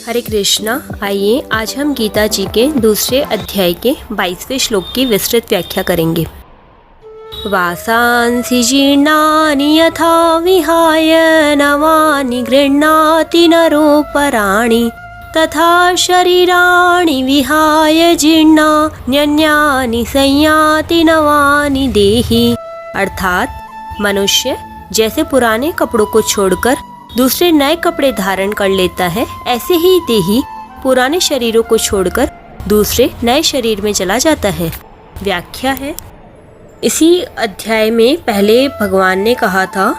हरे कृष्णा। आइए आज हम गीता जी के दूसरे अध्याय के 22वें श्लोक की विस्तृत व्याख्या करेंगे। वासांसि जीर्णानि यथा विहाय नवानि गृह्णाति नरोपराणि तथा शरीराणि विहाय जीर्णान्यन्यानि संयाति नवानि देहि। अर्थात मनुष्य जैसे पुराने कपड़ों को छोड़कर दूसरे नए कपड़े धारण कर लेता है, ऐसे ही देही पुराने शरीरों को छोड़कर दूसरे नए शरीर में चला जाता है। व्याख्या है, इसी अध्याय में पहले भगवान ने कहा था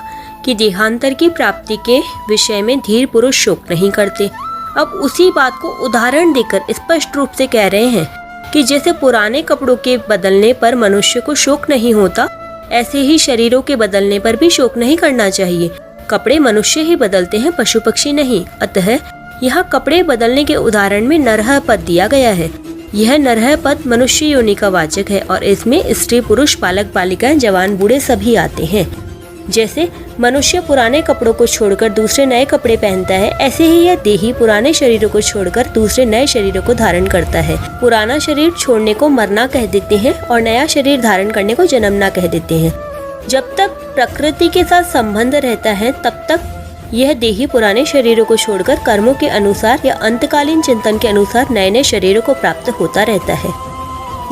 कि देहांतर की प्राप्ति के विषय में धीर पुरुष शोक नहीं करते। अब उसी बात को उदाहरण देकर स्पष्ट रूप से कह रहे हैं कि जैसे पुराने कपड़ों के बदलने पर मनुष्य को शोक नहीं होता, ऐसे ही शरीरों के बदलने पर भी शोक नहीं करना चाहिए। कपड़े मनुष्य ही बदलते हैं, पशु पक्षी नहीं। अतः यहाँ कपड़े बदलने के उदाहरण में नरह पद दिया गया है। यह नरह पद मनुष्य योनि का वाचक है और इसमें स्त्री पुरुष बालक बालिकाएं जवान बूढ़े सभी आते हैं। जैसे मनुष्य पुराने कपड़ों को छोड़कर दूसरे नए कपड़े पहनता है, ऐसे ही यह देही पुराने शरीरों को छोड़कर दूसरे नए शरीरों को धारण करता है। पुराना शरीर छोड़ने को मरना कह देते हैं और नया शरीर धारण करने को जन्मना कह देते हैं। जब तक प्रकृति के साथ संबंध रहता है, तब तक यह देही पुराने शरीरों को छोड़कर कर्मों के अनुसार या अंतकालीन चिंतन के अनुसार नए नए शरीरों को प्राप्त होता रहता है।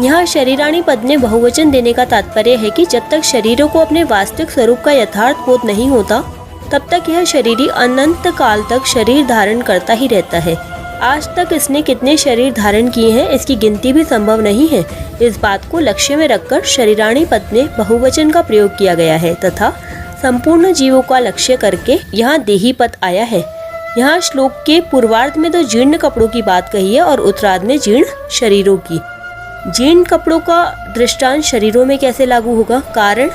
यहाँ शरीराणी पद में बहुवचन देने का तात्पर्य है कि जब तक शरीरों को अपने वास्तविक स्वरूप का यथार्थ बोध नहीं होता, तब तक यह शरीरी अनंत काल तक शरीर धारण करता ही रहता है। आज तक इसने कितने शरीर धारण किए हैं, इसकी गिनती भी संभव नहीं है। इस बात को लक्ष्य में रखकर शरीराणी पद में बहुवचन का प्रयोग किया गया है तथा संपूर्ण जीवों का लक्ष्य करके यहाँ देही पद आया है। यहाँ श्लोक के पूर्वार्ध में तो जीर्ण कपड़ों की बात कही है और उत्तरार्ध में जीर्ण शरीरों की। जीर्ण कपड़ों का दृष्टांत शरीरों में कैसे लागू होगा? कारण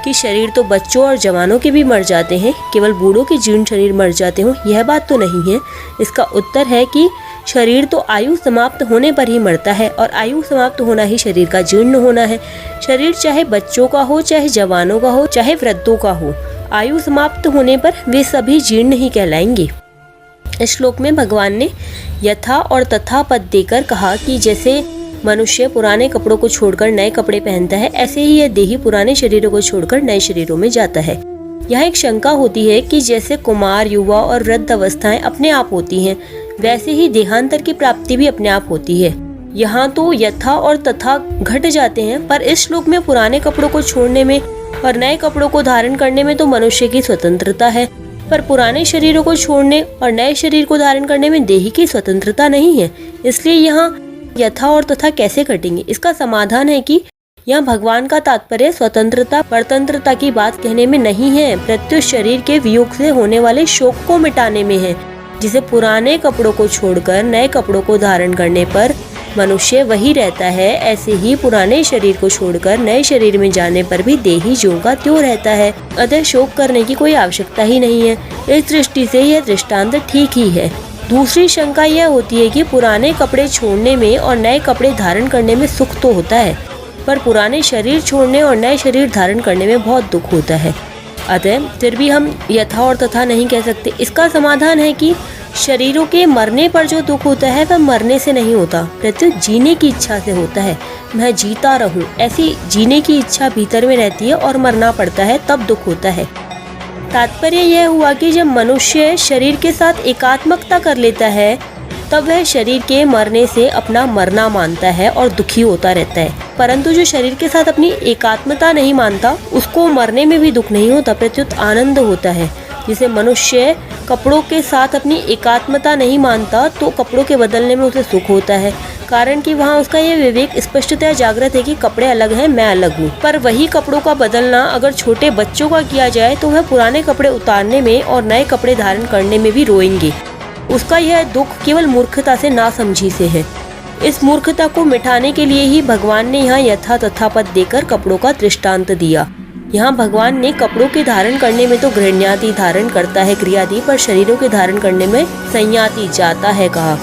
कि शरीर तो बच्चों और जवानों के भी मर जाते हैं, केवल बूढ़ों के जीर्ण शरीर मर जाते हो, यह बात तो नहीं है। इसका उत्तर है कि शरीर तो आयु समाप्त होने पर ही मरता है और आयु समाप्त होना ही शरीर का जीर्ण होना है। शरीर चाहे बच्चों का हो, चाहे जवानों का हो, चाहे वृद्धों का हो, आयु समाप्त होने पर वे सभी जीर्ण ही कहलाएंगे। इस श्लोक में भगवान ने यथा और तथा पद देकर कहा कि जैसे मनुष्य पुराने कपड़ों को छोड़कर नए कपड़े पहनता है, ऐसे ही यह देही पुराने शरीरों को छोड़कर नए शरीरों में जाता है। यहाँ एक शंका होती है कि जैसे कुमार, युवा और वृद्ध अवस्थाएं अपने आप होती हैं, वैसे ही देहांतर की प्राप्ति भी अपने आप होती है। यहाँ तो यथा और तथा घट जाते हैं, पर इस श्लोक में पुराने कपड़ों को छोड़ने में और नए कपड़ों को धारण करने में तो मनुष्य की स्वतंत्रता है, पर पुराने शरीरों को छोड़ने और नए शरीर को धारण करने में देही की स्वतंत्रता नहीं है। इसलिए यहाँ यथा और तथा कैसे घटेंगे? इसका समाधान है कि यहाँ भगवान का तात्पर्य स्वतंत्रता परतंत्रता की बात कहने में नहीं है, प्रत्युत शरीर के वियोग से होने वाले शोक को मिटाने में है। जिसे पुराने कपड़ों को छोड़कर नए कपड़ों को धारण करने पर मनुष्य वही रहता है, ऐसे ही पुराने शरीर को छोड़कर नए शरीर में जाने पर भी देही ज्यों का त्यों रहता है। अतः शोक करने की कोई आवश्यकता ही नहीं है। इस दृष्टि से यह दृष्टांत ठीक ही है। दूसरी शंका यह होती है कि पुराने कपड़े छोड़ने में और नए कपड़े धारण करने में सुख तो होता है, पर पुराने शरीर छोड़ने और नए शरीर धारण करने में बहुत दुख होता है। अतः फिर भी हम यथा और तथा नहीं कह सकते। इसका समाधान है कि शरीरों के मरने पर जो दुख होता है वह मरने से नहीं होता, प्रत्युत जीने की इच्छा से होता है। मैं जीता रहूं, ऐसी जीने की इच्छा भीतर में रहती है और मरना पड़ता है, तब दुख होता है। तात्पर्य यह हुआ कि जब मनुष्य शरीर के साथ एकात्मकता कर लेता है, तब वह शरीर के मरने से अपना मरना मानता है और दुखी होता रहता है। परंतु जो शरीर के साथ अपनी एकात्मता नहीं मानता, उसको मरने में भी दुख नहीं होता, प्रत्युत आनंद होता है। जिसे मनुष्य कपड़ों के साथ अपनी एकात्मता नहीं मानता, तो कपड़ों के बदलने में उसे सुख होता है, कारण कि वहाँ उसका यह विवेक स्पष्टतया जागृत है कि कपड़े अलग हैं, मैं अलग हूँ। पर वही कपड़ों का बदलना अगर छोटे बच्चों का किया जाए, तो वह पुराने कपड़े उतारने में और नए कपड़े धारण करने में भी रोएंगे। उसका यह दुख केवल मूर्खता से नासमझी से है। इस मूर्खता को मिटाने के लिए ही भगवान ने यहाँ यथा तथा पद देकर कपड़ों का दृष्टांत दिया। यहाँ भगवान ने कपड़ों के धारण करने में तो गृह्णाति धारण करता है क्रियादि, पर शरीरों के धारण करने में संयाति जाता है कहा।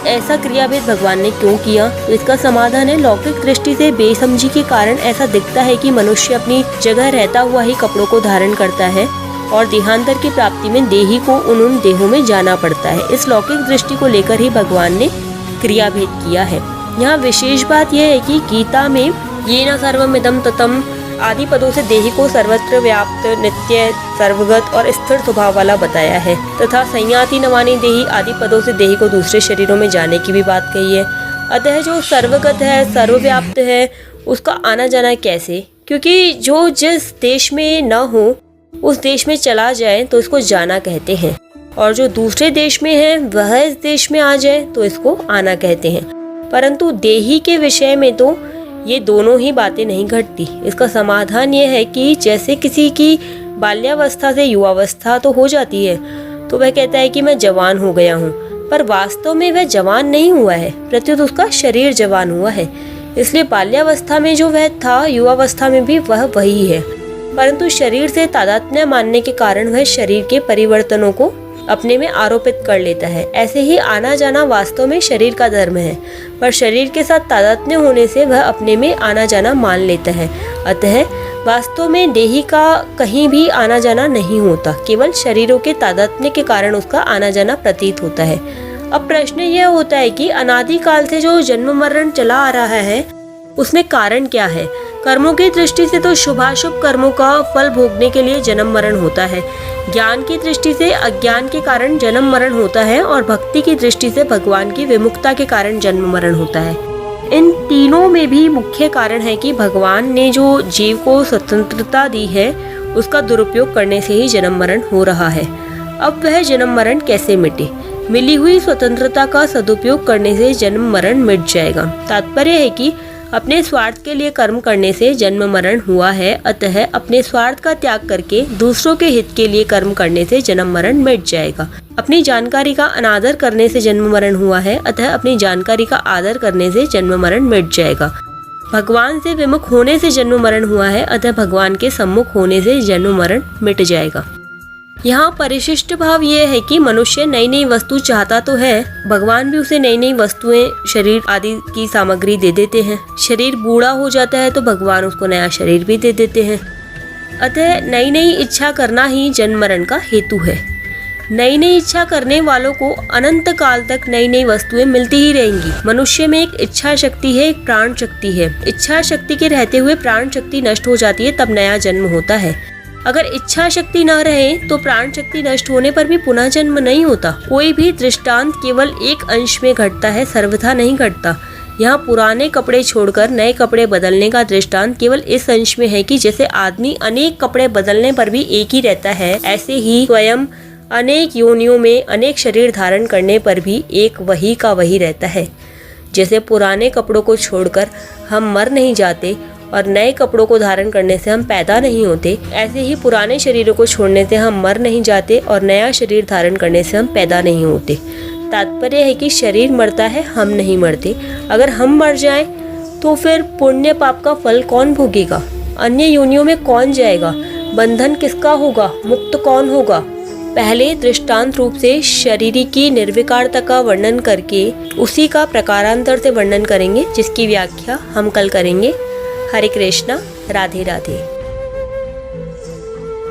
ऐसा क्रियाभेद भगवान ने क्यों किया? तो इसका समाधान है, लौकिक दृष्टि से बेसमझी के कारण ऐसा दिखता है कि मनुष्य अपनी जगह रहता हुआ ही कपड़ों को धारण करता है, और देहांतर की प्राप्ति में देही को उन देहों में जाना पड़ता है। इस लौकिक दृष्टि को लेकर ही भगवान ने क्रियाभेद किया है। यहाँ विशेष बात यह है कि गीता में ये न सर्वमिदं ततम आदि पदों से देही को सर्वत्र व्याप्त, नित्य, सर्वगत और स्थिर स्वभाव वाला बताया है, तथा संयाति नवानी देही आदि पदों से देही को दूसरे शरीरों में जाने की भी बात कही है। अतः जो सर्वगत है, सर्वव्याप्त है, उसका आना जाना कैसे? क्योंकि जो जिस देश में न हो उस देश में चला जाए तो इसको जाना कहते हैं, और जो दूसरे देश में है वह इस देश में आ जाए तो इसको आना कहते हैं। परंतु देही के विषय में तो ये दोनों ही बातें नहीं घटती। इसका समाधान ये है कि जैसे किसी की बाल्यावस्था से युवावस्था तो हो जाती है, तो वह कहता है कि मैं जवान हो गया हूँ, पर वास्तव में वह जवान नहीं हुआ है, प्रत्युत उसका शरीर जवान हुआ है। इसलिए बाल्यावस्था में जो वह था, युवावस्था में भी वह वही है, परंतु शरीर से तादात्म्य मानने के कारण वह शरीर के परिवर्तनों को अपने में आरोपित कर लेता है। ऐसे ही आना जाना वास्तव में शरीर का धर्म है, पर शरीर के साथ तादात्म्य होने से वह अपने में आना जाना मान लेता है। अतः वास्तव में देही का कहीं भी आना जाना नहीं होता, केवल शरीरों के तादात्म्य के कारण उसका आना जाना प्रतीत होता है। अब प्रश्न यह होता है कि अनादिकाल से जो जन्म मरण चला आ रहा है उसमें कारण क्या है? कर्मों की दृष्टि से तो शुभाशुभ कर्मों का फल भोगने के लिए जन्म मरण होता है, ज्ञान की दृष्टि से अज्ञान के कारण जन्म मरण होता है, और भक्ति की दृष्टि से भगवान की विमुखता के कारण जन्म मरण होता है। इन तीनों में भी मुख्य कारण है कि भगवान ने जो जीव को स्वतंत्रता दी है उसका दुरुपयोग करने से ही जन्म मरण हो रहा है। अब वह जन्म मरण कैसे मिटे? मिली हुई स्वतंत्रता का सदुपयोग करने से जन्म मरण मिट जाएगा। तात्पर्य है कि अपने स्वार्थ के लिए कर्म करने से जन्म मरण हुआ है, अतः अपने स्वार्थ का त्याग करके दूसरों के हित के लिए कर्म करने से जन्म मरण मिट जाएगा। अपनी जानकारी का अनादर करने से जन्म मरण हुआ है, अतः अपनी जानकारी का आदर करने से जन्म मरण मिट जाएगा। भगवान से विमुख होने से जन्म मरण हुआ है, अतः भगवान के सम्मुख होने से जन्म मरण मिट जाएगा। यहाँ परिशिष्ट भाव ये है कि मनुष्य नई नई वस्तु चाहता तो है, भगवान भी उसे नई नई वस्तुएं, शरीर आदि की सामग्री दे देते हैं। शरीर बूढ़ा हो जाता है तो भगवान उसको नया शरीर भी दे देते हैं। अतः नई नई इच्छा करना ही जन्म मरण का हेतु है। नई नई इच्छा करने वालों को अनंत काल तक नई नई वस्तुएं मिलती ही रहेंगी। मनुष्य में एक इच्छा शक्ति है, एक प्राण शक्ति है। इच्छा शक्ति के रहते हुए प्राण शक्ति नष्ट हो जाती है, तब नया जन्म होता है। अगर इच्छा शक्ति न रहे तो प्राण शक्ति नष्ट होने पर भी पुनः जन्म नहीं होता। कोई भी दृष्टांत केवल एक अंश में घटता है, सर्वथा नहीं घटता। यहाँ पुराने कपड़े छोड़कर नए कपड़े बदलने का दृष्टांत केवल इस अंश में है कि जैसे आदमी अनेक कपड़े बदलने पर भी एक ही रहता है, ऐसे ही स्वयं अनेक योनियों में अनेक शरीर धारण करने पर भी एक वही का वही रहता है। जैसे पुराने कपड़ों को छोड़कर हम मर नहीं जाते और नए कपड़ों को धारण करने से हम पैदा नहीं होते, ऐसे ही पुराने शरीरों को छोड़ने से हम मर नहीं जाते और नया शरीर धारण करने से हम पैदा नहीं होते। तात्पर्य है कि शरीर मरता है, हम नहीं मरते। अगर हम मर जाएं तो फिर पुण्य पाप का फल कौन भोगेगा? अन्य योनियों में कौन जाएगा? बंधन किसका होगा? मुक्त कौन होगा? पहले दृष्टांत रूप से शरीर की निर्विकारता का वर्णन करके उसी का प्रकारांतर से वर्णन करेंगे, जिसकी व्याख्या हम कल करेंगे। हरे कृष्णा, राधे राधे।